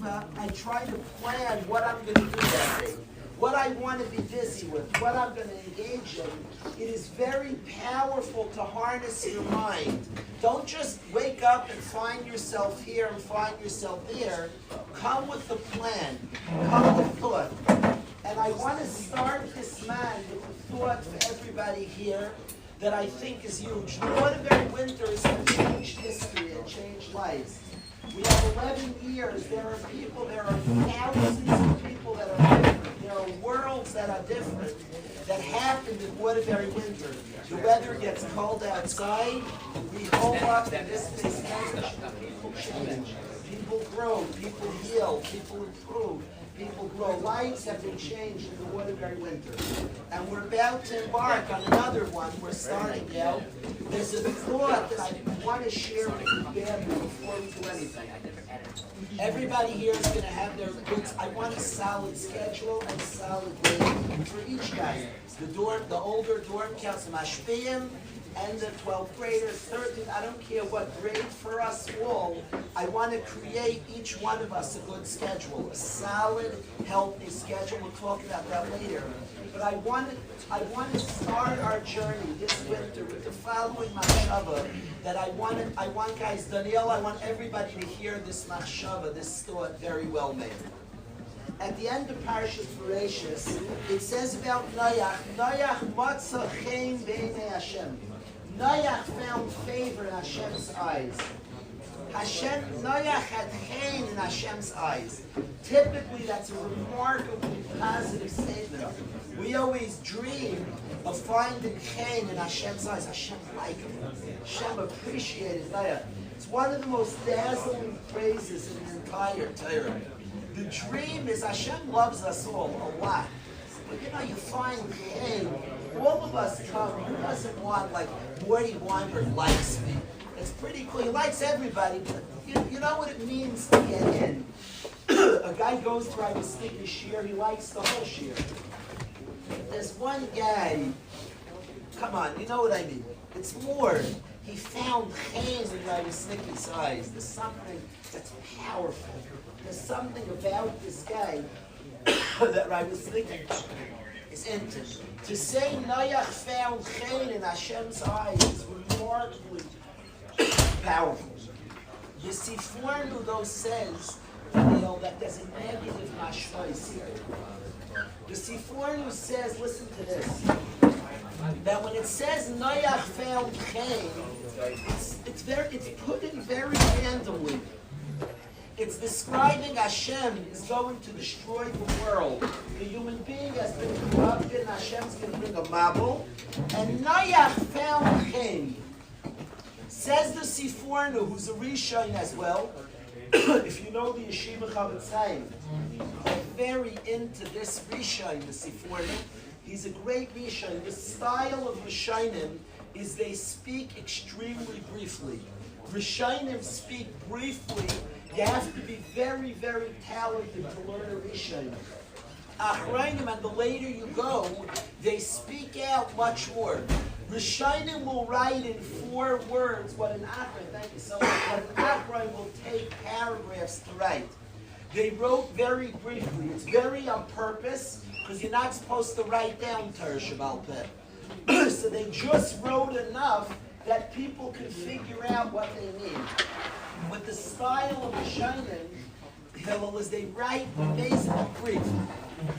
yeshiva, I try to plan what I'm going to do that day, what I want to be busy with, what I'm going to engage in. It is very powerful to harness your mind. Don't just wake up and find yourself here and find yourself there. Come with a plan. Come with thought. And I want to start this man with a thought for everybody here that I think is huge. The Waterbury Winters have changed history and changed lives. We have 11 years. There are people, there are thousands of people that are different. There are worlds that are different that happened in Waterbury Winter. The weather gets cold outside. We hold up in this dispensation. People change. People grow. People heal. People improve. People grow. Lives have been changed in the Waterbury Winter. And we're about to embark on another one. We're starting now. There's a thought that I want to share with you badly before we do anything. Everybody here is going to have their goods. I want a solid schedule and solid grade for each guy. The older dorm counts, the mashpiyim, and the 12th graders, 13th, I don't care what grade for us all. I want to create each one of us a good schedule, a solid, healthy schedule. We'll talk about that later. But I want to start our journey this winter with the following machshava that I want guys, Daniel, I want everybody to hear this machshava, this thought very well made. At the end of Parashat Bereshis, it says about Noach, Noach matza chen b'nei Hashem. Noach found favor in Hashem's eyes. Noach had chen in Hashem's eyes. Typically, that's a remarkably positive statement. We always dream of finding chen in Hashem's eyes. Hashem liked him. Hashem appreciated Noach. It's one of the most dazzling phrases in the entire Torah. The dream is Hashem loves us all a lot. But you find chen. All of us come. Who doesn't want, like, Morty Weinberg likes me? It's pretty cool. He likes everybody, but you know what it means to get in. A guy goes to Rabbi Kalish shir, he likes the whole shir. There's one guy, come on, you know what I mean. It's more. He found chen in Rabbi Kalish's eyes. There's something that's powerful. There's something about this guy that Rabbi Kalish is into. To say Noach found chen in Hashem's eyes is remarkably powerful. The Sifornu, though, says that there's a negative mashlois here. The Sifornu says, listen to this, that when it says Noach found chen, it's put in very randomly. It's describing Hashem is going to destroy the world. The human being has been corrupted, and Hashem's going to bring a mabul. And Noach found chen. Says the Sifornu, who's a Rishon as well. If you know the Yeshiva Chavetzayim, they're very into this Rishon, the Sifornu. He's a great Rishon. The style of Rishonim is they speak extremely briefly. Rishonim speak briefly. You have to be very, very talented to learn a Rishon. Achrayim, and the later you go, they speak out much more. Rishonim will write in 4 words what an Achrayim, thank you so much, what an Achrayim will take paragraphs to write. They wrote very briefly. It's very on purpose, because you're not supposed to write down Torah Shabbat Peh. So they just wrote enough that people can figure out what they mean. With the style of Rishonim, Hillel, is they write basically brief.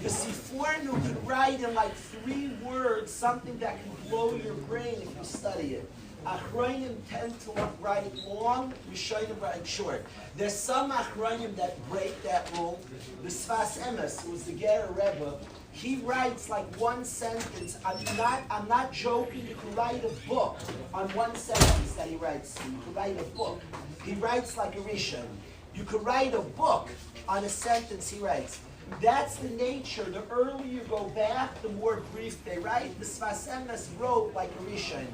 The Sifornu could write in like 3 words something that can blow your brain if you study it. Achrayim tend to write long, Rishonim write short. There's some Achrayim that break that rule. The Sfas Emes, who was the Ger Rebbe, he writes like 1 sentence. I'm not joking. You can write a book on 1 sentence that he writes. You can write a book. He writes like a Rishon. You could write a book on a sentence he writes. That's the nature. The earlier you go back, the more brief they write. The Sfas Emes wrote like a Rishon.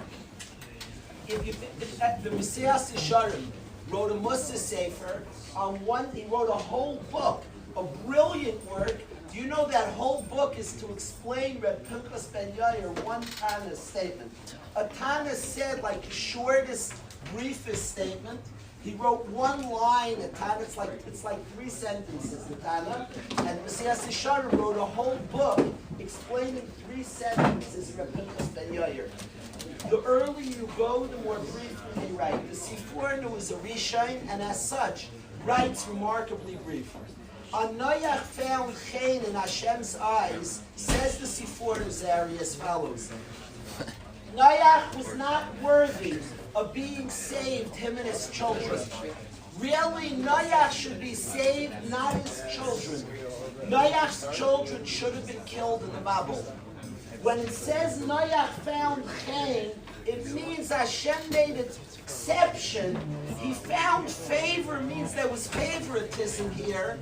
The Messias Yesharim wrote a Musa Sefer on one. He wrote a whole book, a brilliant work. Do you know that whole book is to explain Reb Pinchas Ben Yair one Tana's statement? A Tana said like the shortest, briefest statement. He wrote one line at Tana. It's like 3 sentences, the Tana. And Messias Yesharim wrote a whole book explaining 3 sentences of Rabbi Ben Yair. The earlier you go, the more briefly they write. The Sifornu is a Rishain, and as such, writes remarkably brief. Noach found Chain in Hashem's eyes, says the Sifornu Zari as follows. Noach was not worthy of being saved, him and his children. Really, Noach should be saved, not his children. Noach's children should have been killed in the Babel. When it says Noach found Chain, it means Hashem made an exception. He found favor, means there was favoritism here.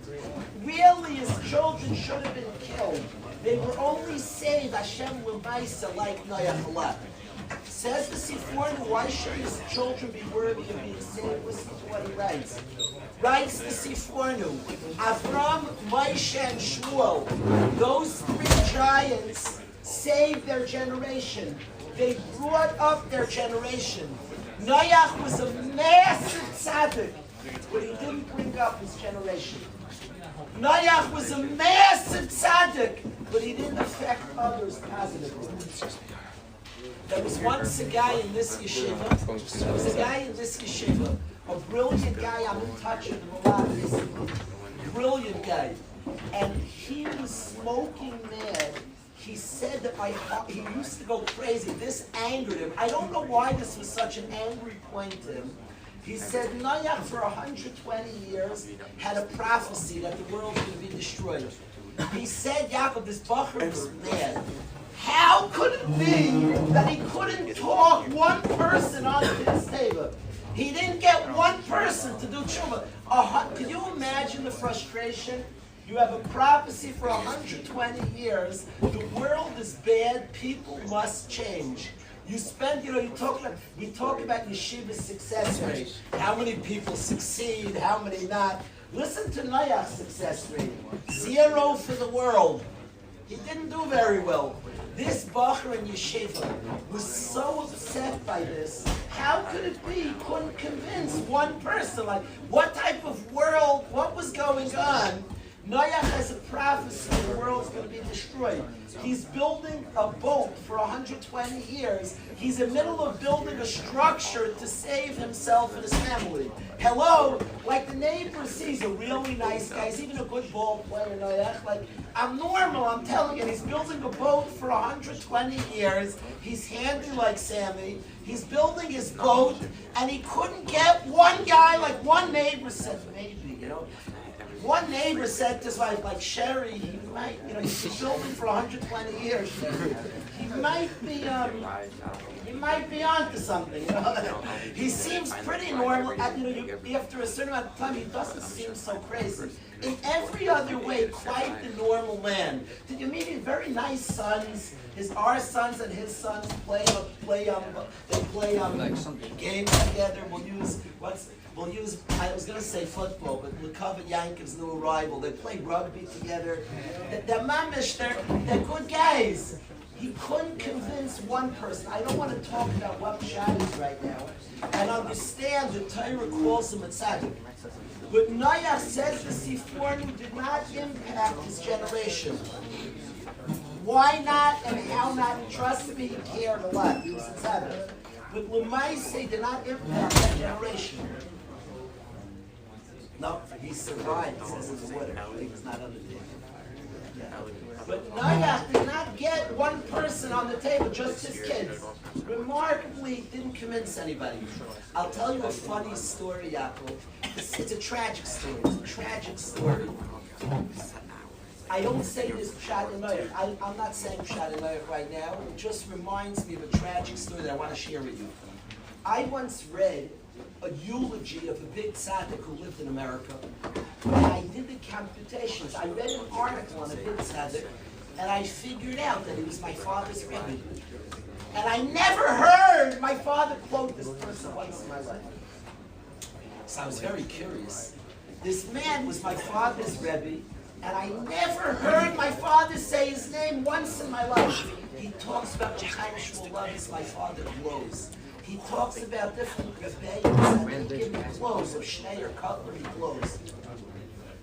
Really, his children should have been killed. They were only saved, Hashem L'maisa, like Noach a lot. Says the Sifornu, why should his children be worthy of being saved? Listen to what he writes. Writes the Sifornu, Avram, Moshe, and Shmuel, those 3 giants saved their generation. They brought up their generation. Noach was a massive tzaddik, but he didn't bring up his generation. Noach was a massive tzaddik, but he didn't affect others positively. There was once a guy in this yeshiva, a brilliant guy, I'm in touch with him a lot recently, brilliant guy, and he was smoking mad. He said that he used to go crazy. This angered him. I don't know why this was such an angry point to him. He said Noach for 120 years had a prophecy that the world was going to be destroyed. He said, Yaakov, this bacher was mad. How could it be that he couldn't talk one person onto his table? He didn't get one person to do tshuva. Can you imagine the frustration? You have a prophecy for 120 years. The world is bad. People must change. You spend, we talk about yeshiva's success rate. How many people succeed, how many not. Listen to Noach's success rate. 0 for the world. He didn't do very well. This bacher in yeshiva was so upset by this. How could it be he couldn't convince one person? Like, what type of world, what was going on? Noach has a prophecy the world's going to be destroyed. He's building a boat for 120 years. He's in the middle of building a structure to save himself and his family. Hello? Like the neighbor sees a really nice guy. He's even a good ball player, Noach. Like, I'm normal, I'm telling you. He's building a boat for 120 years. He's handy like Sammy. He's building his boat, and he couldn't get one guy, like one neighbor said, maybe, one neighbor said to his wife, like Sherry, he might, he's been building for 120 years. He might be onto something. He seems pretty normal. After a certain amount of time, he doesn't seem so crazy. In every other way, quite the normal man. Did you meet his very nice sons? Our sons and his sons play games together. I was going to say football, but Lukov and Yankov's new arrival, they play rugby together. They're mamish, they're good guys. He couldn't convince one person. I don't want to talk about what Pshat is right now. And understand the Torah calls him a tzaddik. But Noach says the Sifornu did not impact his generation. Why not and how not? Trust me, he cared a lot. He was a tzaddik. But L'maiseh did not impact that generation. No, he survived, it says in the water. He was not on the table. Yeah. But Noach did not get one person on the table, just his kids. Remarkably, didn't convince anybody. I'll tell you a funny story, Yaakov. It's a tragic story. It's a tragic story. I don't say this Pshat in Noach. I'm not saying Pshat in Noach right now. It just reminds me of a tragic story that I want to share with you. I once read a eulogy of a big tzaddik who lived in America. And I did the computations. I read an article on a big tzaddik, and I figured out that he was my father's Rebbe. And I never heard my father quote this person once in my life. So I was very curious. This man was my father's Rebbe, and I never heard my father say his name once in my life. He talks about Chaim Shmuel Levis, my father glows. he talks about different rebbeim that they give me clothes of Shnei or cutlery clothes.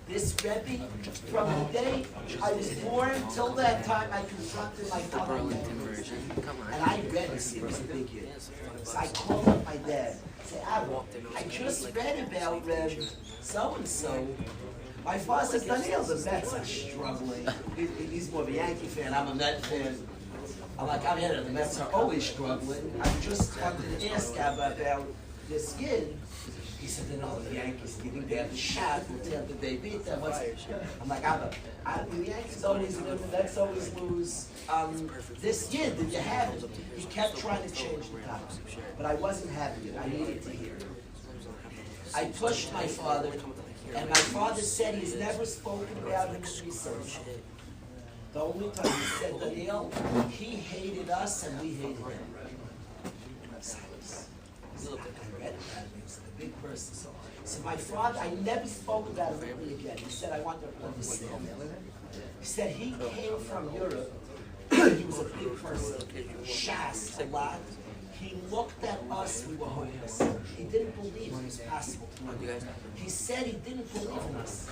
This Rebbe, from the day I was born till that time, I confronted my father. And I read this, it was a big year. So I called up my dad. I said, Abba, I just read about Reb so-and-so. My father says, Daniel, the Mets are struggling. He's more of a Yankee fan, I'm a Met fan. I'm like, I'm here, the Mets are always struggling. I just wanted to ask Abba about this kid. He said, the Yankees, you think they have the shot until they beat them? I'm like, the Yankees always win, the Mets always lose. This year, did you have it? He kept trying to change the topic, but I wasn't happy. I needed to hear it. I pushed my father, and my father said he's never spoken about him in research. The only time he said, Daniel, he hated us and we hated him. I read that. A big person. So my father, I never spoke about him really again. He said, I want to understand him. He said he came from Europe. He was a big person. Shas a lot. He looked at us, we were homeless. He didn't believe it was possible. He said he didn't believe in us.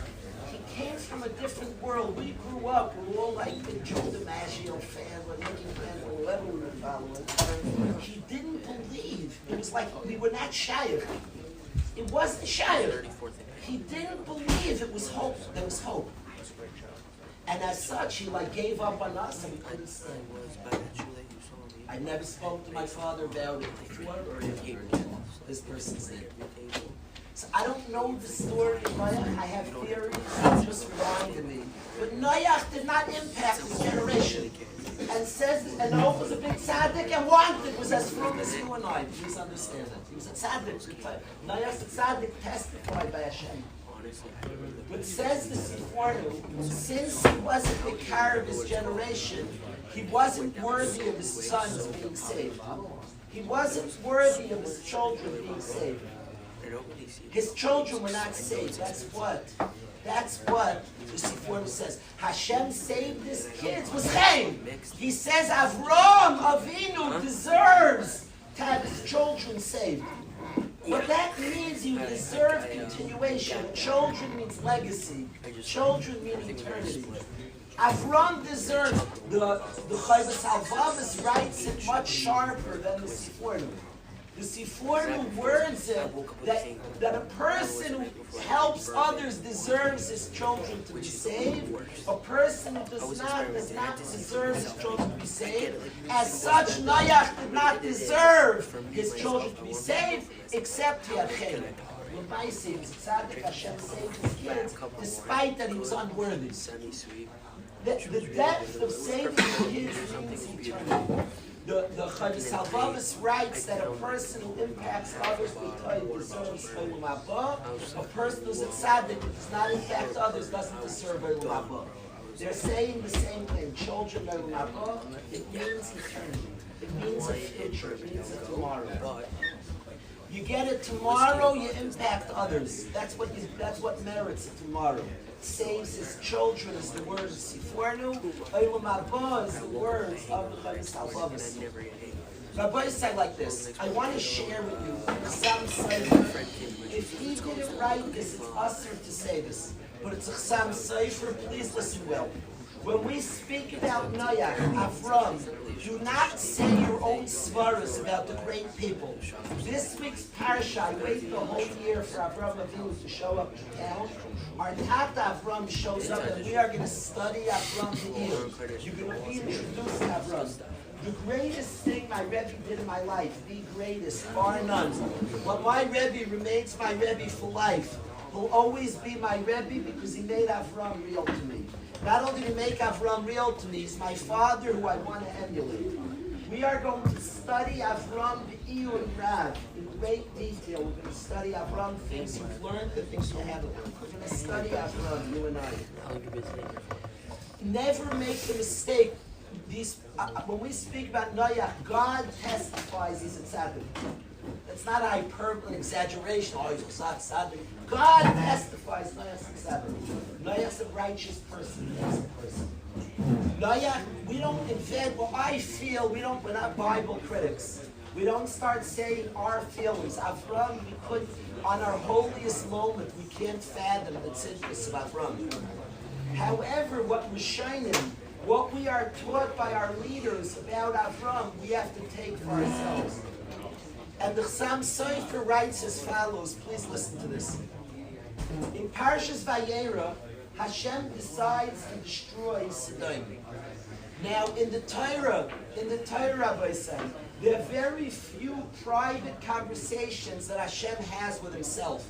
He came from a different world. We grew up, we were all like the Joe DiMaggio fan, we're making fans, or whoever we were following. He didn't believe. It was like we were not shy. It wasn't shy. He didn't believe it was hope. There was hope. And as such, he gave up on us and we couldn't stand. I never spoke to my father about it before or after this person's name. So I don't know the story of Noach. I have theories. It's just reminded me. But Noach did not impact his generation. And says, and Noach was a big tzaddik and wanted was as frum as you and I. Please understand that. He was a tzaddik. Noach's a tzaddik testified by Hashem. But says the Sifrinu, since he wasn't the car of his generation, he wasn't worthy of his sons being saved. He wasn't worthy of his children being saved. His children were not saved. That's what the Sifrinu says. Hashem saved his kids. Was Chaim. He says Avram Avinu deserves to have his children saved. What that means, you deserve continuation. Children means legacy. Children mean eternity. Avram deserves. The Chovos HaLevavos writes it much sharper than the Sifrinu. The Sifrinu words it that a person who helps others deserves his children to be saved. A person who does not deserve his children to be saved. As such, Noach did not deserve his children to be saved, except he had Chaim. L'maaseh, he was a tzaddik. Hashem saved his kids, despite that he was unworthy. The depth of saving the kids means eternity. The Chovos HaLevavos writes that a person who impacts others deserves Olam Haba. A person who's a tzaddik who does not impact others doesn't deserve Olam Haba. They're saying the same thing. Children Olam Haba, it means eternity. It means a future. It means a tomorrow. You get it tomorrow, you impact others. That's what merits a tomorrow. Saves his children is the word of Sifrinu. Olam Haba is the words of the Chovos HaLevavos. Rabbi said like this, I want to share with you some Sefer. If he didn't write this, it's usher to say this. But it's a Chasam Sefer, please listen well. When we speak about Noach, Avram, do not say your own svaras about the great people. This week's parsha, I wait the whole year for Avram Avinu to show up in town. Our Tata Avram shows up and we are going to study Avram the You're going to be introduced to Avram. The greatest thing my Rebbe did in my life, the greatest, bar none. But my Rebbe remains my Rebbe for life. He'll always be my Rebbe because he made Avram real to me. Not only to make Avram real to me, he's my father who I want to emulate. We are going to study Avram Be'iyun and Rav in great detail. We're going to study Avram, things you've learned, the things you haven't learned. We're going to study Avram, you and I. Never make the mistake. When we speak about Noach, God testifies he's a tzaddik. That's not a hyperbole, exaggeration. Oh, he's a tzaddik. God testifies Noach's a tzaddik. Noach's a righteous person. Innocent person. Noach, we don't invent. Well, I feel we're not Bible critics. We don't start saying our feelings. Avram, we could, on our holiest moment, we can't fathom the tzidkus of Avram. However, what Rishonim, what we are taught by our leaders about Avram, we have to take for ourselves. And the Chassam Sofer writes as follows. Please listen to this. In Parshas Vayera, Hashem decides to destroy Sodom. Now, in the Torah, Rabbi said, there are very few private conversations that Hashem has with Himself.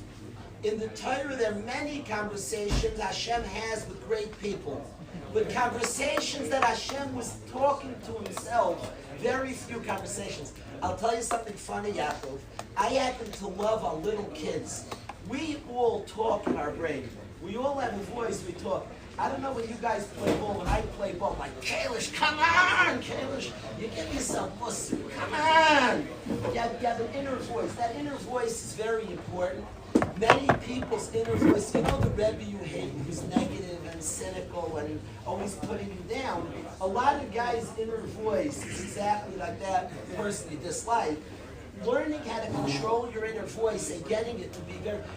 In the Torah, there are many conversations Hashem has with great people. But conversations that Hashem was talking to Himself, very few conversations. I'll tell you something funny, Yaakov. I happen to love our little kids. We all talk in our brain. We all have a voice, we talk. I don't know when you guys play ball. When I play ball, I'm like, Kalish, come on, Kalish. You give me some pussy. Come on. You have an inner voice. That inner voice is very important. Many people's inner voice, you know the Rebbe you hate, who's negative and cynical and always putting you down. A lot of guys' inner voice is exactly like that person you dislike. Learning how to control your inner voice and getting it to be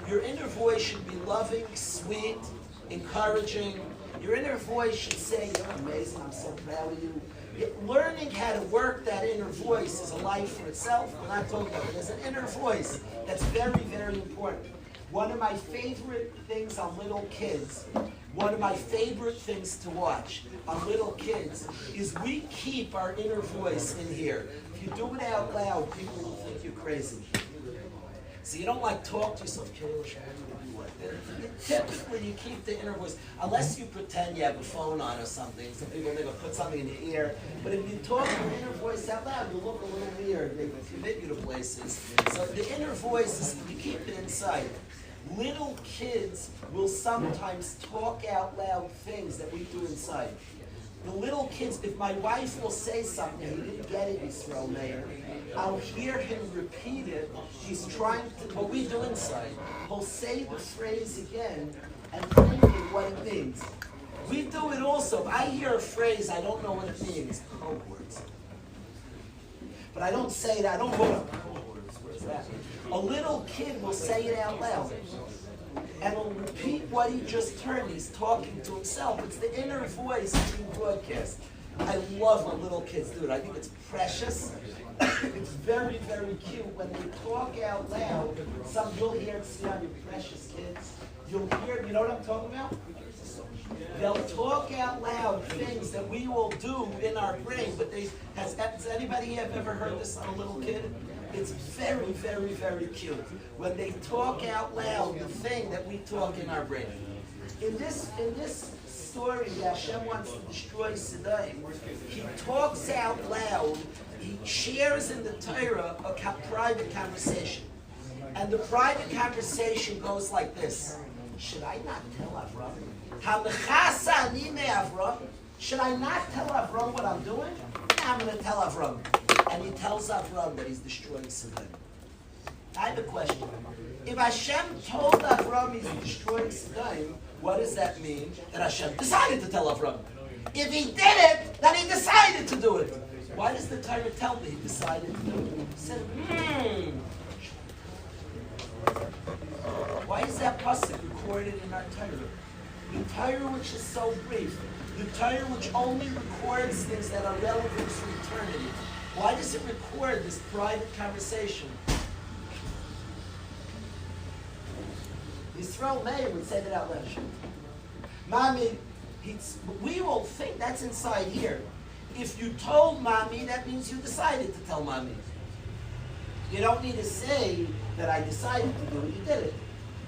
your inner voice should be loving, sweet, encouraging. Your inner voice should say, you're amazing, I'm so proud of you. Learning how to work that inner voice is a life for itself. We're not talking about it. There's an inner voice that's very, very important. One of my favorite things on little kids, one of my favorite things to watch on little kids is we keep our inner voice in here. If you do it out loud, people will think you're crazy. So you don't talk to yourself, Kalish. Typically, you keep the inner voice, unless you pretend you have a phone on or something. Some people are going to put something in your ear. But if you talk your inner voice out loud, you look a little weird. They commit you to places. So the inner voice is, you keep it inside. Little kids will sometimes talk out loud things that we do inside. The little kids, if my wife will say something, he didn't get it, Yisrael Meir, I'll hear him repeat it. He's trying to, what we do inside, he'll say the phrase again and thinking what it means. We do it also. If I hear a phrase, I don't know what it means. Code words. But I don't say it, I don't go to code words. Where's that? A little kid will say it out loud. And he'll repeat what he just heard. He's talking to himself. It's the inner voice being broadcast. I love when little kids do it. I think it's precious. It's very, very cute. When they talk out loud, you'll hear it, see on your precious kids. You'll hear, you know what I'm talking about? They'll talk out loud things that we will do in our brain, but has anybody have ever heard this on a little kid? It's very, very, very cute. When they talk out loud the thing that we talk in our brain. In this story that Hashem wants to destroy Sodom, He talks out loud, He shares in the Torah a private conversation. And the private conversation goes like this. Should I not tell Avram? Should I not tell Avram what I'm doing? I'm going to tell Avram. And he tells Avram that he's destroying Sodom. I have a question. If Hashem told Avram he's destroying Sodom, what does that mean? That Hashem decided to tell Avram. If he did it, then he decided to do it. Why does the Torah tell me he decided to do it? He said, Why is that pasuk recorded in our Torah? The Torah which is so brief. The Torah which only records things that are relevant for eternity. Why does it record this private conversation? Yisrael Meir would say that out loud. Mommy, we will think that's inside here. If you told Mommy, that means you decided to tell Mommy. You don't need to say that I decided to do it, you did it.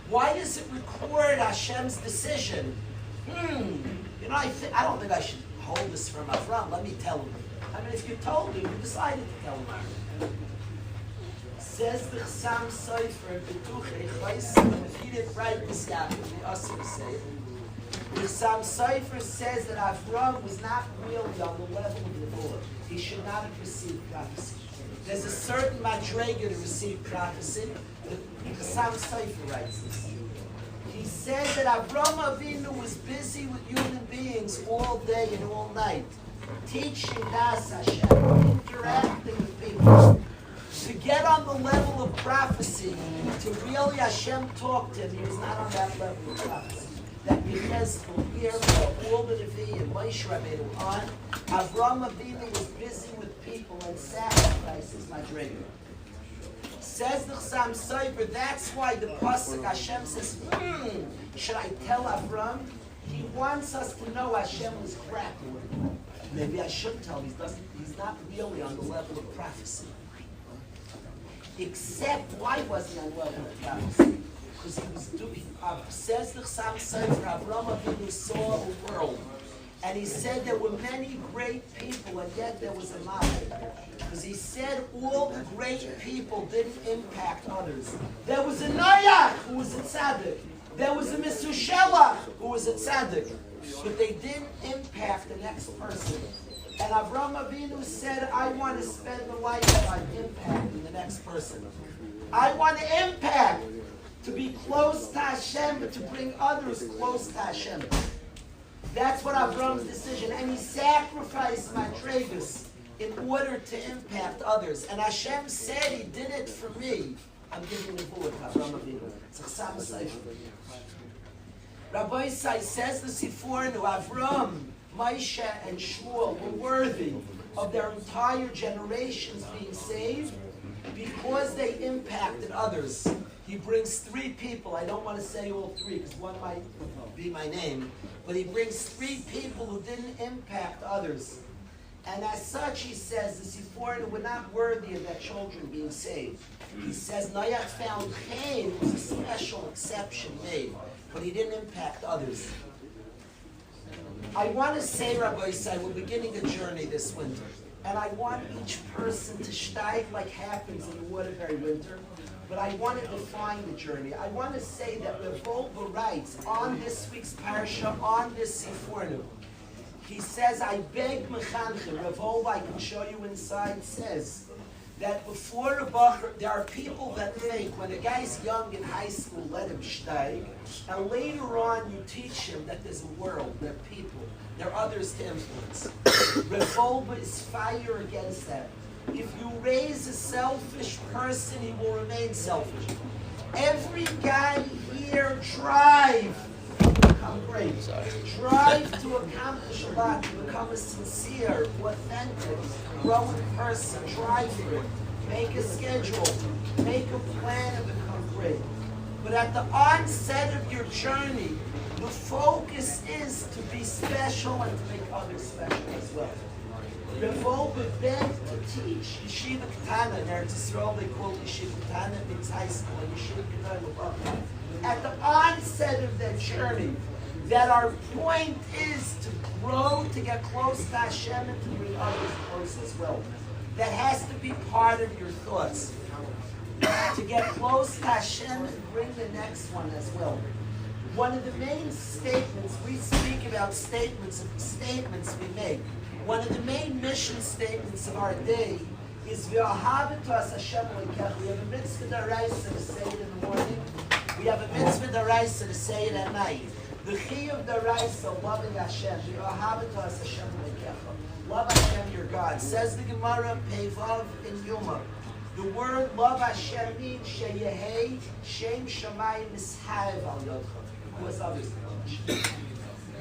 Why does it record Hashem's decision? You know, I don't think I should hold this from Avram. Let me tell him. I mean, if you told him, you decided to tell him. Says the Chassam Sofer, if he didn't write this Yaakov, he also say it. The Chassam Sofer says that Avram was not really on the level of the Lord. He should not have received prophecy. There's a certain madrega to receive prophecy. The Chassam Sofer writes this. He says that Avram Avinu was busy with human beings all day and all night, teaching Das Hashem, interacting with people. To get on the level of prophecy, to really Hashem talk to him, he was not on that level of prophecy. That because here, all the Nevi and Moshe Rabbeinu on, Avraham Avinu was busy with people and sacrifices, Madrega. Says the Chassam Sofer, that's why the Pasuk Hashem says, should I tell Avram? He wants us to know Hashem was cracking. Maybe I shouldn't tell him. He's not really on the level of prophecy. Except, why was he on the level of prophecy? Because he was doing, says the Chassam Sofer, Avraham Avinu saw the world. And he said there were many great people, and yet there was a model. Because he said all the great people didn't impact others. There was a Noach who was a tzaddik. There was a Mesushelach who was a tzaddik. But they didn't impact the next person. And Avraham Avinu said, I want to spend the life that I'm impacting the next person. I want to impact, to be close to Hashem, but to bring others close to Hashem. That's what Avram's decision. And he sacrificed Madregas in order to impact others. And Hashem said, he did it for me. I'm giving the bullet to Avram Avinu. It's a Chassam Sofer. Rabbi Isai says the Sifornu, Avram, Moshe, and Shmuel were worthy of their entire generations being saved because they impacted others. He brings three people. I don't want to say all three because one might be my name. But he brings three people who didn't impact others. And as such, he says, the Sifornu were not worthy of their children being saved. He says, Noach found Cain was a special exception made, but he didn't impact others. I want to say, Rabbi Isai, we're beginning a journey this winter. And I want each person to steig like happens in the Waterbury winter. But I want to define the journey. I want to say that Revolva writes on this week's parsha, on this Sifornu. He says, I beg Mechanche, Revolva, I can show you inside, says that before the Bacher, there are people that think when a guy's young in high school, let him steig, and later on you teach him that there's a world, there are people, there are others to influence. Revolva is fire against that. If you raise a selfish person, he will remain selfish. Every guy here drive to become great. Drive to accomplish a lot, to become a sincere, authentic, growing person. Drive for it. Make a schedule. Make a plan and become great. But at the onset of your journey, the focus is to be special and to make others special as well. Revolva bent to teach Yeshiva Ketana in Eretz Yisrael. They call it Yeshiva Ketana. It's high school and Yeshiva Ketana. At the onset of their journey, that our point is to grow, to get close to Hashem, and to bring others close as well. That has to be part of your thoughts. To get close to Hashem and bring the next one as well. One of the main statements, we speak about statements we make. One of the main mission statements of our day is V'ahabetu Hashem Elokecha. We have a mitzvah d'oraisa to say it in the morning. We have a mitzvah d'oraisa to say it at night. The chiyuv d'oraisa, loving Hashem. V'ahabetu Hashem Elokecha. Love Hashem, your God. Says the Gemara, Pevav in Yuma. The word love Hashem means sheyehei shem shamayim misharev al yodcha. Because others love Hashem.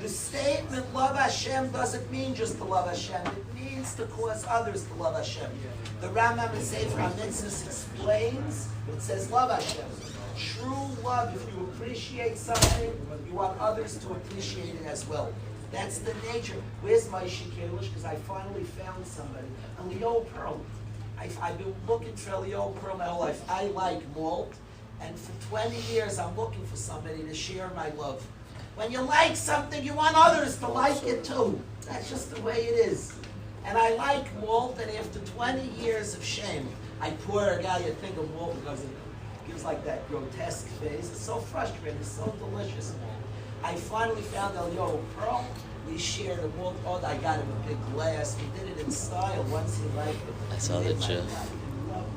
The statement love Hashem doesn't mean just to love Hashem. It means to cause others to love Hashem. The Rambam in Sefer HaMitzvos explains, it says love Hashem. True love, if you appreciate something, you want others to appreciate it as well. That's the nature. Where's my Kalish? Because I finally found somebody. And Leo Pearl. I've been looking for Leo Pearl my whole life. I like malt. And for 20 years, I'm looking for somebody to share my love. When you like something, you want others to like it too. That's just the way it is. And I like malt, and after 20 years of shame, I pour a guy a thing of malt because it gives like that grotesque face. It's so frustrating. It's so delicious. I finally found Elio Pearl. We shared a malt. Oh, I got him a big glass. We did it in style once he liked it. I saw the GIF.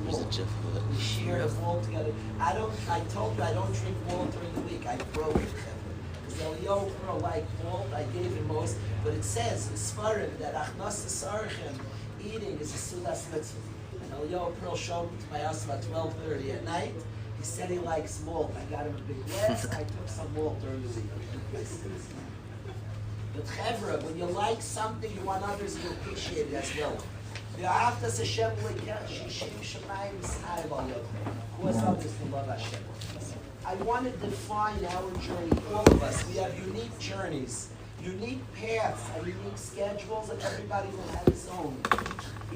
There's a GIF of it. We shared a malt together. I told you I don't drink malt during the week. I broke it. Elio Pearl liked malt, I gave him most, but it says in Sfarim that Achnas Sarachem, eating is a Sudas Mitzvah. Elio Pearl showed up to my house about 12:30 at night. He said he likes malt. I got him a big glass. I took some malt during the week. But Chevra, when you like something, you want others to appreciate it as well. Cause others to love Hashem. I want to define our journey, all of us. We have unique journeys, unique paths, and unique schedules, and everybody will have his own.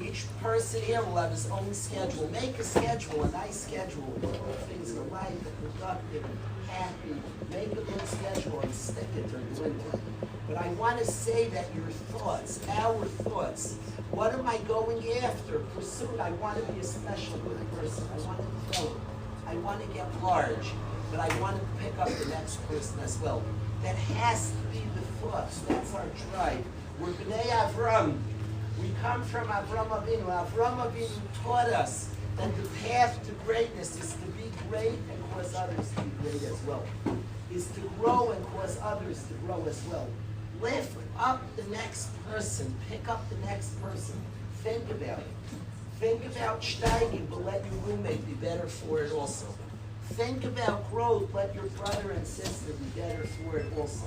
Each person here will have his own schedule. Make a schedule, a nice schedule. Put things in life, productive, happy. Make a good schedule and stick it during the winter. But I want to say that your thoughts, our thoughts, what am I going after? Pursue it. I want to be a special good person. I want to develop. I want to get large. But I want to pick up the next person as well. That has to be the thoughts. That's our tribe. We're B'nai Avram. We come from Avram Avinu. Avram Avinu taught us that the path to greatness is to be great and cause others to be great as well. Is to grow and cause others to grow as well. Lift up the next person. Pick up the next person. Think about it. Think about steiging, but let your roommate be better for it also. Think about growth. Let your brother and sister be better for it also.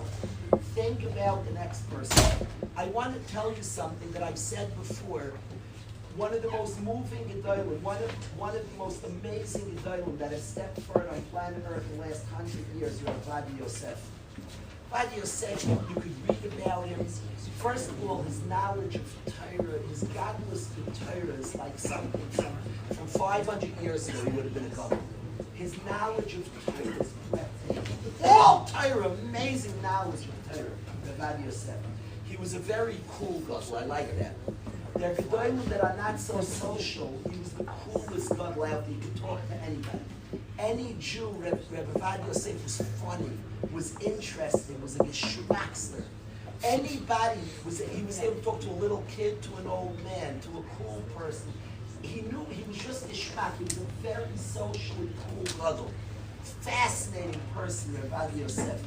Think about the next person. I want to tell you something that I've said before. One of the most moving gedolim, one of the most amazing gedolim that has stepped forward on planet Earth in the last 100 years is Rabbi Yosef. Rabbi Yosef, you could read about him. First of all, his knowledge of Torah, his godless Torah is like something from 500 years ago he would have been a godly. His knowledge of Torah is breathtaking. All Torah, amazing knowledge of Torah, Rabbi Yosef. He was a very cool gadol. I like that. There are gedolim that are not so social. He was the coolest gadol out there. He could talk to anybody. Any Jew, Rabbi Yosef was funny, was interesting, was a geschmackster. Anybody, he was able to talk to a little kid, to an old man, to a cool person. He knew he was just geschmack. He was a very socially cool gadol. Fascinating person, Rabbi Yosef.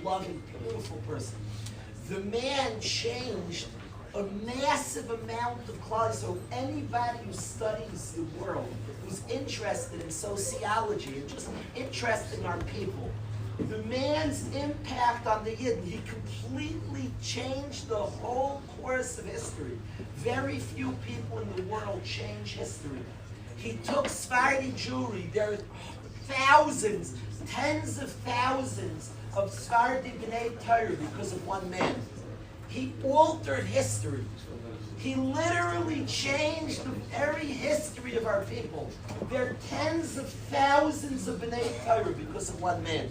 Loving, beautiful person. The man changed a massive amount of clothes. So anybody who studies the world, who's interested in sociology and just interested in our people, the man's impact on the Yidden, he completely changed the whole course of history. Very few people in the world change history. He took Sephardi Jewry. There are thousands, tens of thousands of Sephardi B'nai Torah because of one man. He altered history. He literally changed the very history of our people. There are tens of thousands of B'nai Torah because of one man.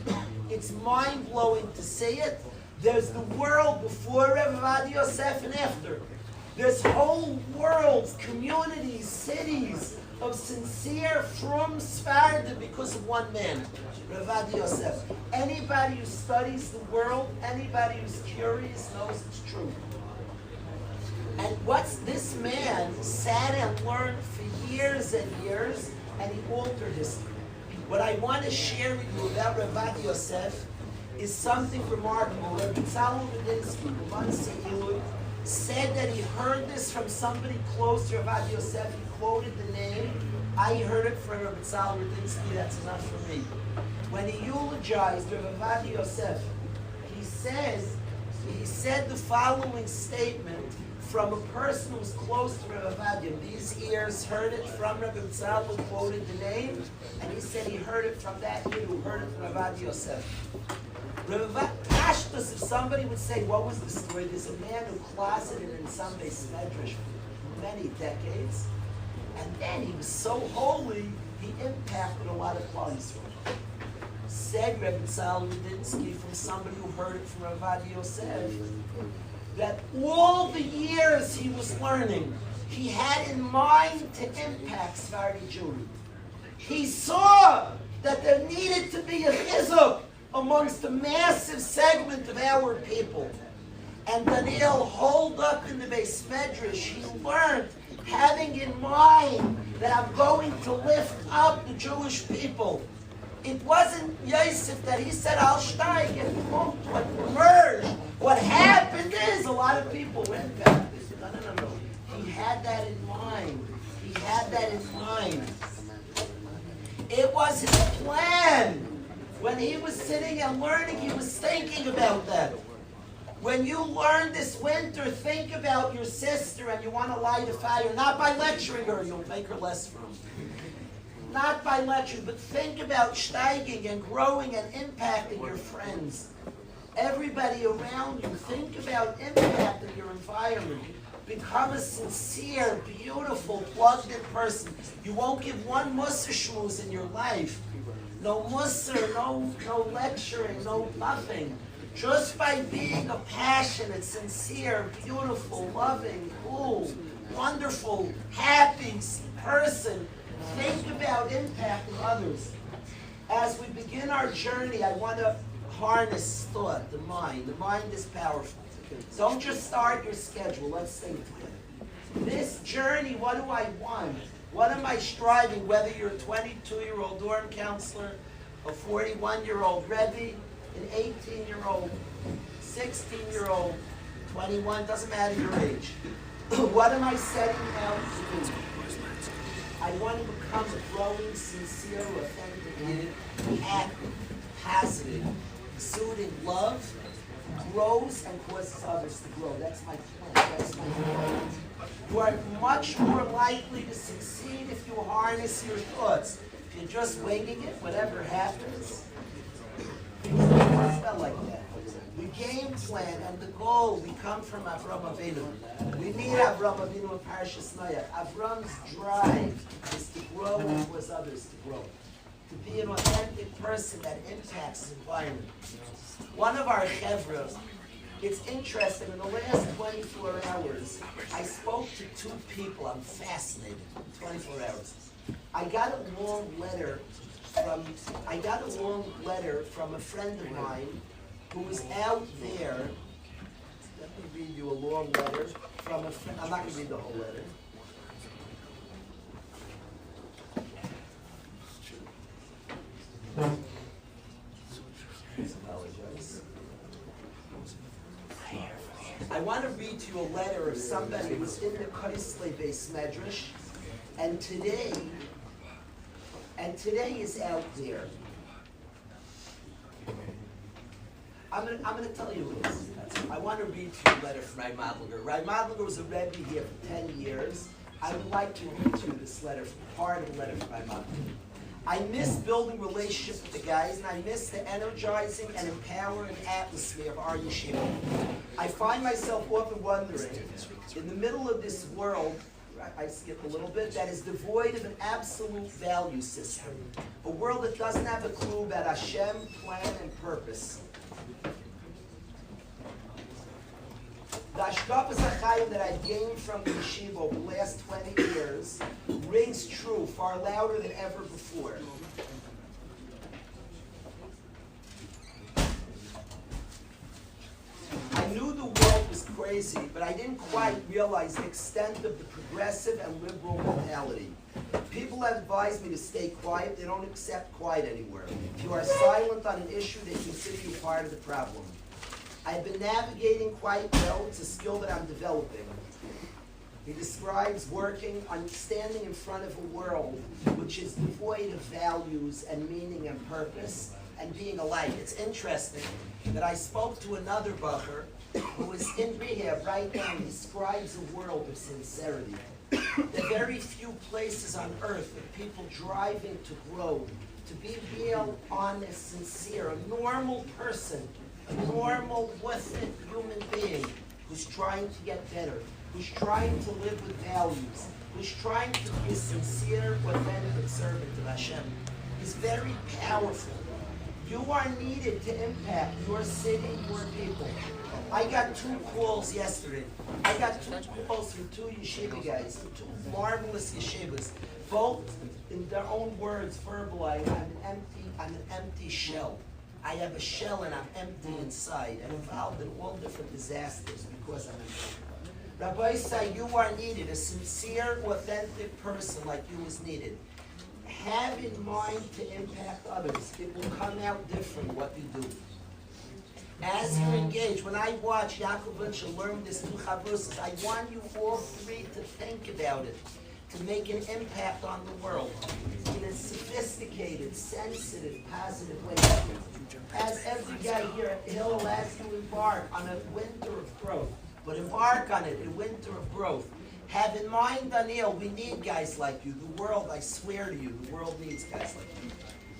It's mind-blowing to see it. There's the world before Rabbi Yosef and after. There's whole worlds, communities, cities of sincere, from Sephardim because of one man, Rabbi Yosef. Anybody who studies the world, anybody who's curious knows it's true. And this man sat and learned for years and years, and he altered history. What I want to share with you about Rabbi Yosef is something remarkable. Rabbi Kalish said that he heard this from somebody close to Rabbi Yosef. He quoted the name. I heard it from Rabbi Radinsky. That's enough for me. When he eulogized Rabbi Yosef, he said the following statement from a person who's close to Rabbi. These ears heard it from Rabbi Tzal, who quoted the name, and he said he heard it from that kid who heard it from Rabbi Yosef. Rabbi Pashtus, if somebody would say, what was the story? There's a man who closeted in some beis medrash for many decades, and then he was so holy, he impacted a lot of Klal Yisrael. Said Rabbi Tzal Radinsky from somebody who heard it from Rabbi Yosef, that all the years he was learning, he had in mind to impact Sephardi Jewry. He saw that there needed to be a chizuk amongst a massive segment of our people. And then he'll hold up in the beis medrash, he learned, having in mind that I'm going to lift up the Jewish people. It wasn't Yosef that he said, I'll steig and what emerged. What happened is a lot of people went back. No. He had that in mind. He had that in mind. It was his plan. When he was sitting and learning, he was thinking about that. When you learn this winter, think about your sister and you want to light a fire, not by lecturing her, you'll make her less firm. Not by lecturing, but think about steiging and growing and impacting your friends. Everybody around you, think about impacting your environment. Become a sincere, beautiful, plugged-in person. You won't give one mussar shmooze in your life. No mussar, no lecturing, no nothing. Just by being a passionate, sincere, beautiful, loving, cool, wonderful, happy person, think about impacting others. As we begin our journey, I want to harness thought, the mind. The mind is powerful. Don't just start your schedule. Let's think together. This journey, what do I want? What am I striving, whether you're a 22-year-old dorm counselor, a 41-year-old Rebbe, an 18-year-old, 16-year-old, 21, doesn't matter your age. What am I setting out to do? I want to become a growing, sincere, authentic, active, positive, exuding love, grows and causes others to grow. That's my plan. That's my goal. You are much more likely to succeed if you harness your thoughts. If you're just winging it, whatever happens, it's not like that. The game plan and the goal, we come from Avram Avinu. We need Avram Avinu in Parshas Noach. Avram's drive is to grow and cause others to grow. To be an authentic person that impacts his environment. One of our chevra, it's interesting, in the last 24 hours, I spoke to 2 people. I'm fascinated. 24 hours. I got a long letter from a friend of mine who was out there. Let me read you a long letter from a friend. I'm not going to read the whole letter. I want to read to you a letter of somebody who was in the Kaisley base medrash, and today is out there. I'm going to tell you who it is. I want to read to you a letter from Rabbi Kalish. Rabbi Kalish was a Rebbe here for 10 years. I would like to read to you this letter, part of the letter from Rabbi Kalish. I miss building relationships with the guys, and I miss the energizing and empowering atmosphere of our yeshiva. I find myself often wondering, in the middle of this world, I skip a little bit, that is devoid of an absolute value system. A world that doesn't have a clue about Hashem, plan, and purpose. The Ashkapas HaChaim that I've gained from the yeshiva over the last 20 years rings true far louder than ever before. I knew the world was crazy, but I didn't quite realize the extent of the progressive and liberal mentality. People have advised me to stay quiet. They don't accept quiet anywhere. If you are silent on an issue, they consider you part of the problem. I've been navigating quite well. It's a skill that I'm developing. He describes standing in front of a world which is devoid of values and meaning and purpose, and being alike. It's interesting that I spoke to another bacher who is in rehab right now and describes a world of sincerity. There are very few places on earth that people driving to grow, to be real, honest, sincere, a normal person, a normal, authentic human being who's trying to get better, who's trying to live with values, who's trying to be a sincere, authentic servant of Hashem. Is very powerful. You are needed to impact your city, your people. I got 2 calls yesterday. I got 2 calls from 2 yeshiva guys, 2 marvelous yeshivas, both in their own words verbalized, I'm an empty shell. I have a shell and I'm empty inside and involved in all different disasters because I'm empty. Rabbi say you are needed, a sincere, authentic person like you is needed. Have in mind to impact others. It will come out different what you do. As you engage, when I watch Yaakov Lynch learn this 2 chavrusas, I want you all 3 to think about it. to make an impact on the world in a sophisticated, sensitive, positive way. As every guy here, he'll allow you to embark on a winter of growth, but embark on it, a winter of growth. Have in mind, Daniel, we need guys like you. The world, I swear to you, the world needs guys like you.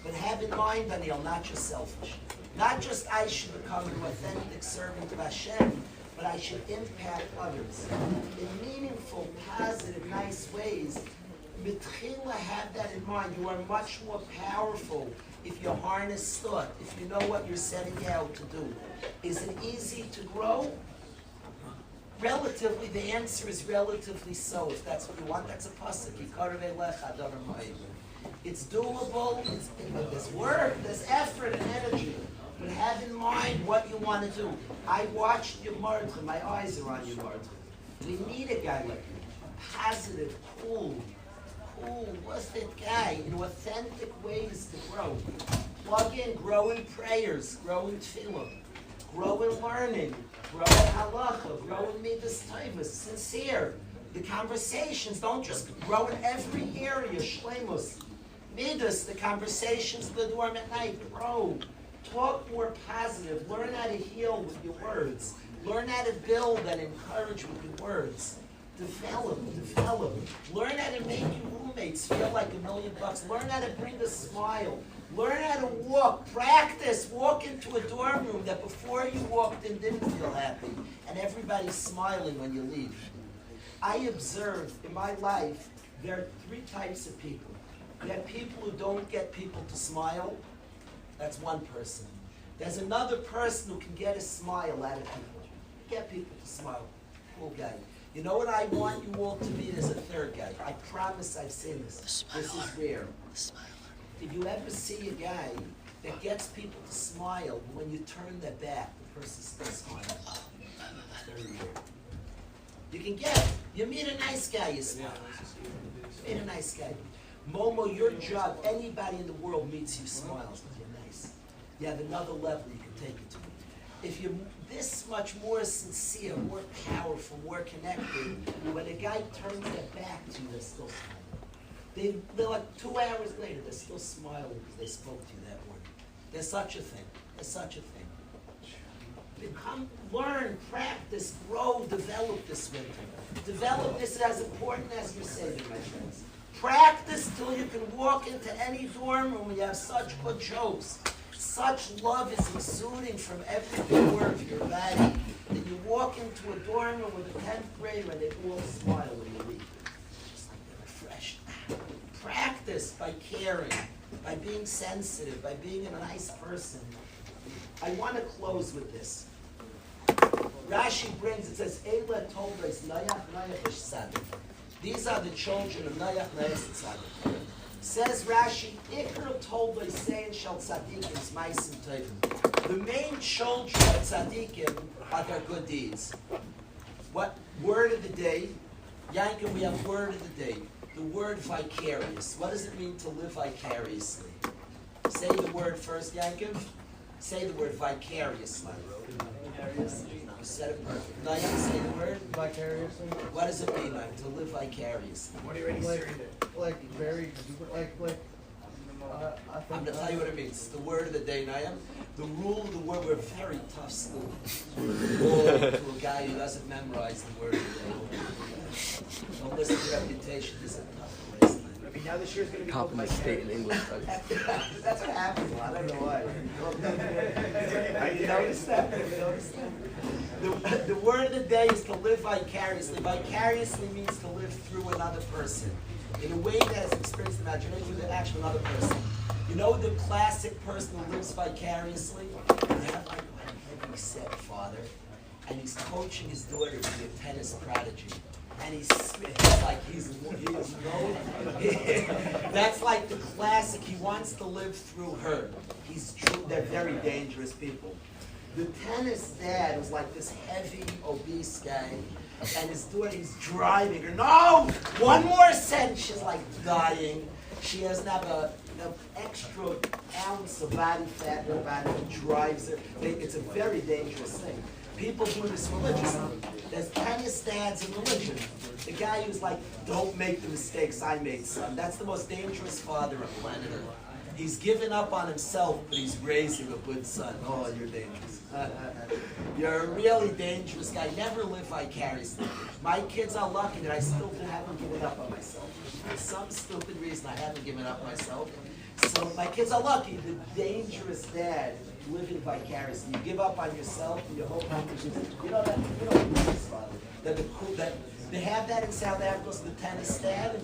But have in mind, Daniel, not just selfish. Not just I should become an authentic servant of Hashem, but I should impact others in meaningful, positive, nice ways. Mitchila, have that in mind. You are much more powerful if you harness thought, if you know what you're setting out to do. Is it easy to grow? Relatively, the answer is relatively so. If that's what you want, that's a pasuk. It's doable. There's work, there's effort and energy. But have in mind what you want to do. I watched your Martha. My eyes are on you, Martha. We need a guy like you. Positive, cool, what's that guy? In authentic ways to grow. Plug in, grow in prayers, grow in tefillah, grow in learning, grow in halacha, grow in midas tovos, sincere. The conversations, don't just grow in every area, shleimus. Midas, the conversations, the dorm at night, grow. Talk more positive. Learn how to heal with your words. Learn how to build and encourage with your words. Develop. Learn how to make your roommates feel like $1 million. Learn how to bring a smile. Learn how to walk. Practice. Walk into a dorm room that before you walked in didn't feel happy. And everybody's smiling when you leave. I observed in my life, there are 3 types of people. There are people who don't get people to smile. That's one person. There's another person who can get a smile out of people. Get people to smile. Cool guy. You know what I want you all to be? There's a third guy. I promise I've seen this. This is rare. Did you ever see a guy that gets people to smile, but when you turn their back, the person still smiles? Very rare. You can get it. You meet a nice guy, you smile. Meet a nice guy. Momo, your job, anybody in the world meets you, smiles. You're nice. You have another level you can take it to. If you're this much more sincere, more powerful, more connected, when a guy turns their back to you, they're still smiling. They're like 2 hours later, they're still smiling because they spoke to you that morning. There's such a thing. There's such a thing. Become, learn, practice, grow, develop this winter. Develop this as important as you're saving, my friends. Practice till you can walk into any dorm room and you have such good jokes. Such love is exuding from every pore of your body that you walk into a dorm room with a 10th grader and they all smile when you leave. Just like they're refreshed. Practice by caring, by being sensitive, by being a nice person. I want to close with this. Rashi brings, it says, Eila told us, Nayach Tzadik. These are the children of Nayach Tzadik. Says Rashi, Ikar told us, saying shall tzaddikim ma'asim tovim. The main children of tzaddikim are their good deeds. What word of the day? Yankim, we have word of the day. The word vicarious. What does it mean to live vicariously? Say the word first, Yankim. Say the word vicariously. You said it perfect. Now you say the word vicariously. What does it mean, like, to live vicariously? What are you ready to like very like I'm going to tell you what it means. The word of the day, Nayam. The rule of the word, we're very tough school. To a guy who doesn't memorize the word of the day. Don't listen to reputation. This is a tough place. I mean, now this year's going to be Top in the state in English. That's what happens. I don't know why. You notice that? You notice that? The word of the day is to live vicariously. Vicariously means to live through another person. In a way that has experienced imagination through the action of another person. You know the classic person who lives vicariously? You have like a heavy set father, and he's coaching his daughter to be a tennis prodigy. And he's like he's known. That's like the classic. He wants to live through her. They're very dangerous people. The tennis dad was like this heavy, obese guy, and his daughter, he's driving her. No, one more set. She's like dying. She doesn't have an extra ounce of body fat in her body. It drives her. It's a very dangerous thing. People do this religiously. There's plenty of dads in religion. The guy who's like, don't make the mistakes I made, son. That's the most dangerous father on planet Earth. He's given up on himself, but he's raising a good son. Oh, you're dangerous. You're a really dangerous guy. Never live vicariously. My kids are lucky that I still haven't given up on myself. For some stupid reason, I haven't given up myself. So my kids are lucky. The dangerous dad living vicariously. You give up on yourself, and you hope you know that you don't do this, father. That they have that in South Africa. So the tennis dad,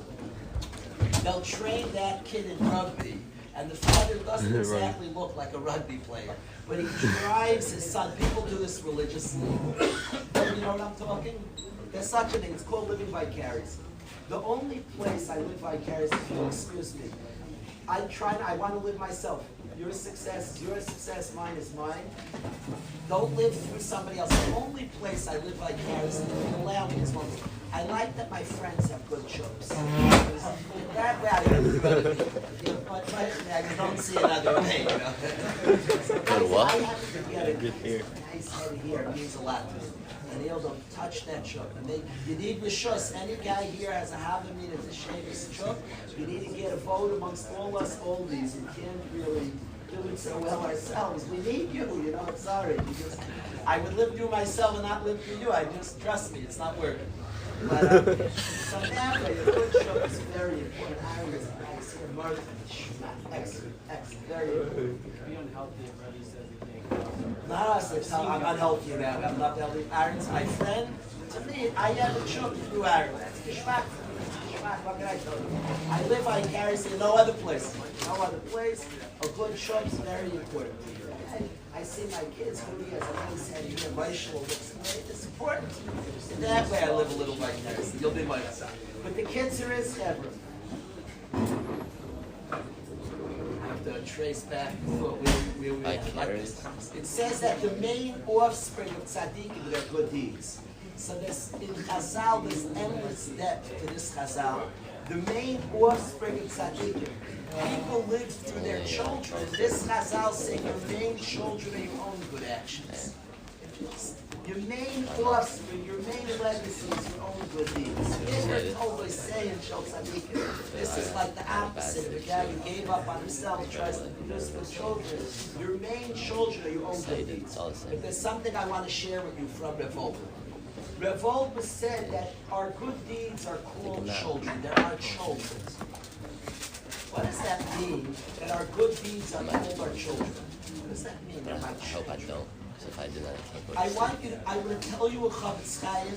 they'll train that kid in rugby. And the father doesn't exactly look like a rugby player, but he drives his son. People do this religiously. You know what I'm talking? There's such a thing. It's called living vicariously. The only place I live vicariously, if you'll excuse me, I want to live myself. Your success is your success, mine is mine. Don't live through somebody else. The only place I live vicariously, if you allow me as long as I like that my friends have good jokes. That way I don't see another day, you know. Good what? I happen to get a nice head of hair. It means a lot to me. And they'll don't touch that chuk. And you need rishus. Any guy here has a havamina to shave his chuk. You need to get a vote amongst all us oldies who can't really do it so well ourselves. We need you, you know, sorry. I would live through myself and not live through you. Trust me, it's not working. But, so now, a good chuk is very important. Iron is nice and Martin, excellent, very important. Be unhealthy if Rebbe says he can't. Not us, I'm unhealthy now. I'm not healthy. Aaron's my friend. To me, I have a chuk through Aaron. That's geschmack for me. It's geschmack. What can I tell you? I live vicariously in no other place. No other place. A good chuk is very important. I see my kids, Hudi has a nice head here, Maishal looks great. It's important. In that way, I live a little vicariously. You'll be my son. But the kids are his ever. To trace back where we like this. It says that the main offspring of tzaddikim are good deeds. So there's in Chazal, there's endless depth to this Chazal. The main offspring of tzaddikim. People live through their children. This Chazal saying your main children are your own good actions. Your main offspring, your main legacy is your own good deeds. We're always saying, this is like the opposite. The guy who gave up on himself and tries to produce good children. Your main children are your own good deeds. But there's something I want to share with you from Revolver. Revolver said that our good deeds are called children. They're our children. What does that mean, that our good deeds are called our children? What does that mean, they're my children? I hope I don't. So if I do that, I can't go to I'm going to tell you a Chavetz Chaim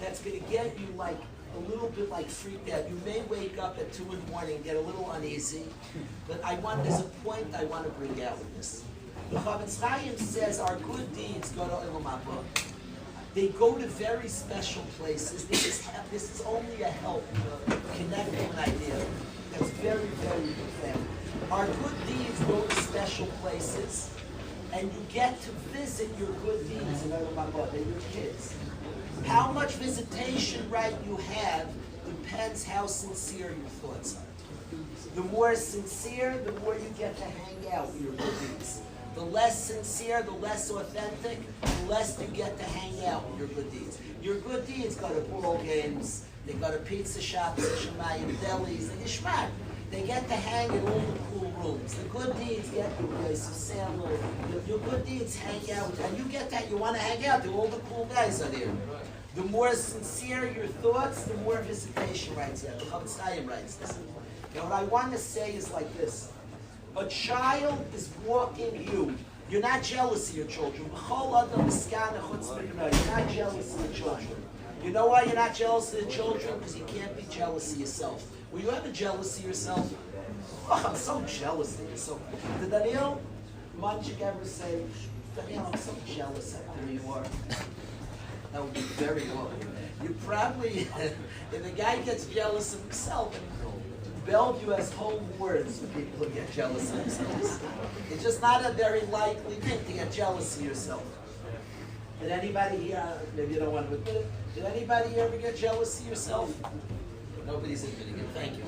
that's going to get you like a little bit like freaked out. You may wake up at 2 in the morning and get a little uneasy, but there's a point I want to bring out with this. The Chavetz Chaim says our good deeds go to Olam Haba. They go to very special places. This is only a help to connect with an idea that's very, very profound. Our good deeds go to special places. And you get to visit your good deeds in Olam Haba. They're your kids. How much visitation right you have depends how sincere your thoughts are. The more sincere, the more you get to hang out with your good deeds. The less sincere, the less authentic, the less you get to hang out with your good deeds. Your good deeds go to ball games, they go to pizza shops, Shemayim delis, they geschmack. They get to hang in all the cool rooms. The good deeds get you place of Sandler. Your good deeds hang out, and you get that. You want to hang out. All the cool guys are there. The more sincere your thoughts, the more visitation rights you have. The Chavetz Chaim writes this. Now, what I want to say is like this: a child is walking you. You're not jealous of your children. You're not jealous of your children. You know why you're not jealous of the children? Because you can't be jealous of yourself. Were you ever jealous of yourself? Oh, I'm so jealous of yourself. Did Daniel Munchik ever say, Daniel, I'm so jealous of who you are? That would be very low. You probably, if a guy gets jealous of himself, Bellevue has whole words for people who get jealous of themselves. It's just not a very likely thing to get jealous of yourself. Did anybody here, maybe you don't want to admit it, did anybody ever get jealous of yourself? Nobody's admitting it. Thank you.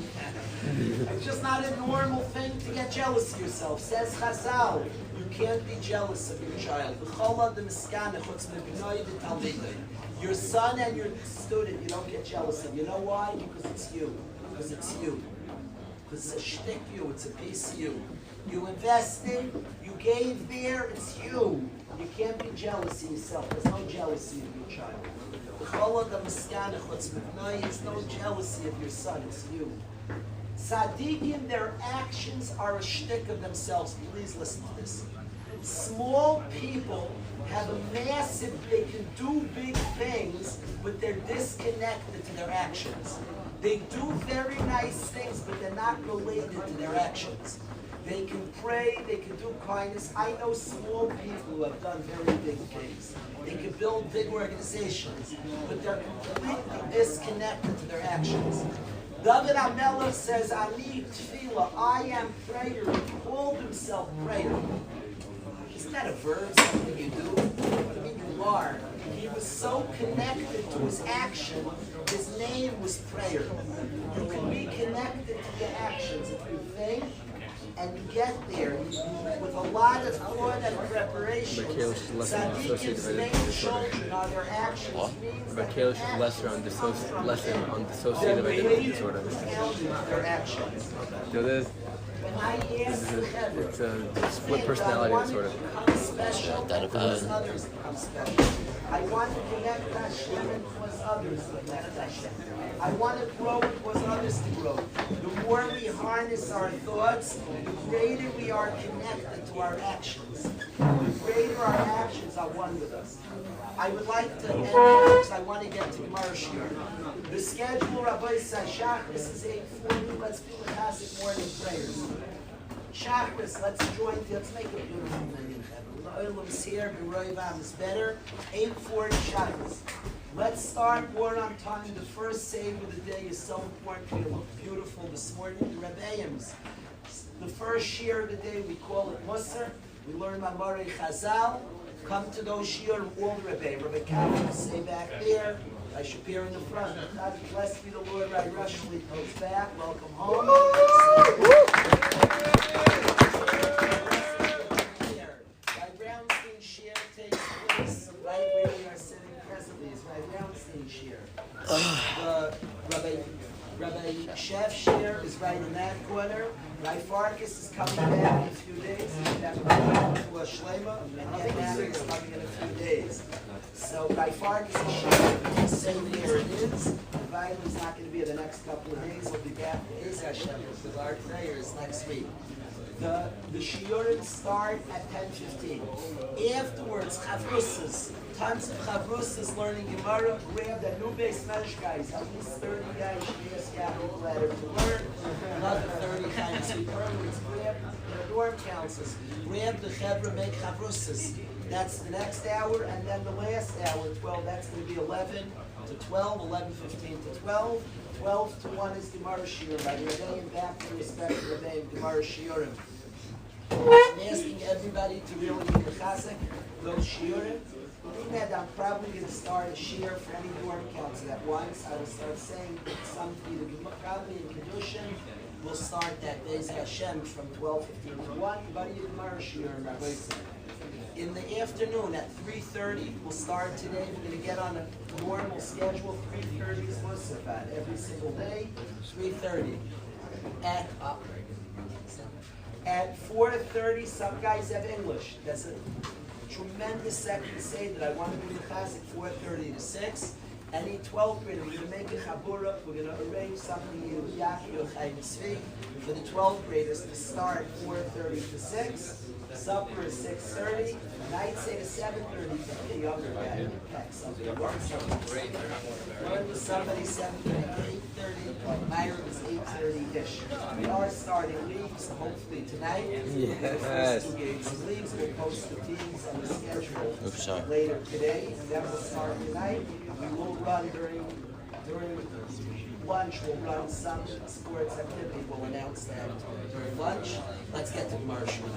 It's just not a normal thing to get jealous of yourself. Says Chazal, you can't be jealous of your child. Your son and your student, you don't get jealous of. You know why? Because it's you. Because it's you. Because it's a shtick you. It's a piece of you. You invested. You gave there. It's you. You can't be jealous of yourself. There's no jealousy of your child. There's no jealousy of your son. It's you. Tzaddikim, their actions are a shtick of themselves. Please listen to this. Small people have a massive, they can do big things, but they're disconnected to their actions. They do very nice things, but they're not related to their actions. They can pray, they can do kindness. I know small people who have done very big things. They can build big organizations, but they're completely disconnected to their actions. David HaMelech says, Ani Tefillah, I am prayer. He called himself prayer. Isn't that a verb, something you do? I mean, you are. He was so connected to his action, his name was prayer. You can be connected to your actions if you think and you get there with a lot of thought and preparation. Tzaddikim's main children are their actions. Rabbi Kalish is lesson on dissociative identity disorder. Their actions. You know this? When I ask the Hebrew, It's a split personality disorder. become special, because others become special. I want to connect Hashem and cause others to connect Hashem. I want to grow and cause others to grow. The more we harness our thoughts, the greater we are connected to our actions. The greater our actions are one with us. I would like to end because I want to get to Gemara Shir. The schedule, Rabbi Sashach, this is 8:40. Let's do the classic morning prayers. Chakras, let's join. Let's make a beautiful minyan. The oil is here. The roivam is better. 8:40 chakras. Let's start more on time. The first save of the day is so important. We look beautiful this morning. The Rebbeim's. The first shir of the day, we call it Musar. We learn Mamari Chazal. Come to those shir, all the Rebbeim. Rabbi Kalish, stay back there. I should appear in the front. God bless be the Lord. I rushly goes back. Welcome home. My Brownstein share takes place right where we are sitting presently. It's my Brownstein share. Rabbi Chef share is right in that corner. Rabbi Farkas is coming back in a few days. He's back to a Shlema, and Yet Matter is coming in a few days. So Rabbi Farkas is sharing, same here it is. Rabbi is not going to be here the next couple of days. We'll be back to Is Hashem with our prayers next week. The shiurim start at 10:15. Afterwards, chavrusas, tons of chavrusas learning Gemara. Grab the new base mesh guys. At least 30 guys should be a capital letter to learn. Another 30 guys who learn. Grab the dorm councils. Grab the chevra, make chavrusas. That's the next hour, and then the last hour, 12. That's going to be 11 to 12, 11:15 to 12. 12 to 1 is Gemara Shiurim. By the Rebbeim, back to respect the Rebbeim, Gemara Shiurim. I'm asking everybody to really be mechazek those shiurim. I'm probably going to start a shiur for any dorm council at once. I will start saying something, probably in Kedushin. We'll start that Beis Hashem from 12:15 to 1. Everybody in Gemara Shiurim. In the afternoon at 3:30, we'll start today. We're going to get on a normal schedule. 3:30 is Musafat every single day. 3:30. At 4:30, some guys have English. That's a tremendous second say that I want to do the class at 4:30 to 6. Any 12th grader, we're going to make a chabura. We're going to arrange something in Yaki or Chaim Tzvi for the 12th graders to start 4:30 to 6. Supper is 6:30. Night say to 7:30 for the younger guy. Something works. Learn with somebody 7:30, 8:30. Myra is 8:30-ish. We are starting leagues, hopefully tonight. Yes. The first 2 games of leagues. We'll post the teams and the schedule later today. And then we'll start tonight. We will run during lunch. We'll run some sports activity. We'll announce that during lunch. Let's get to Marshall.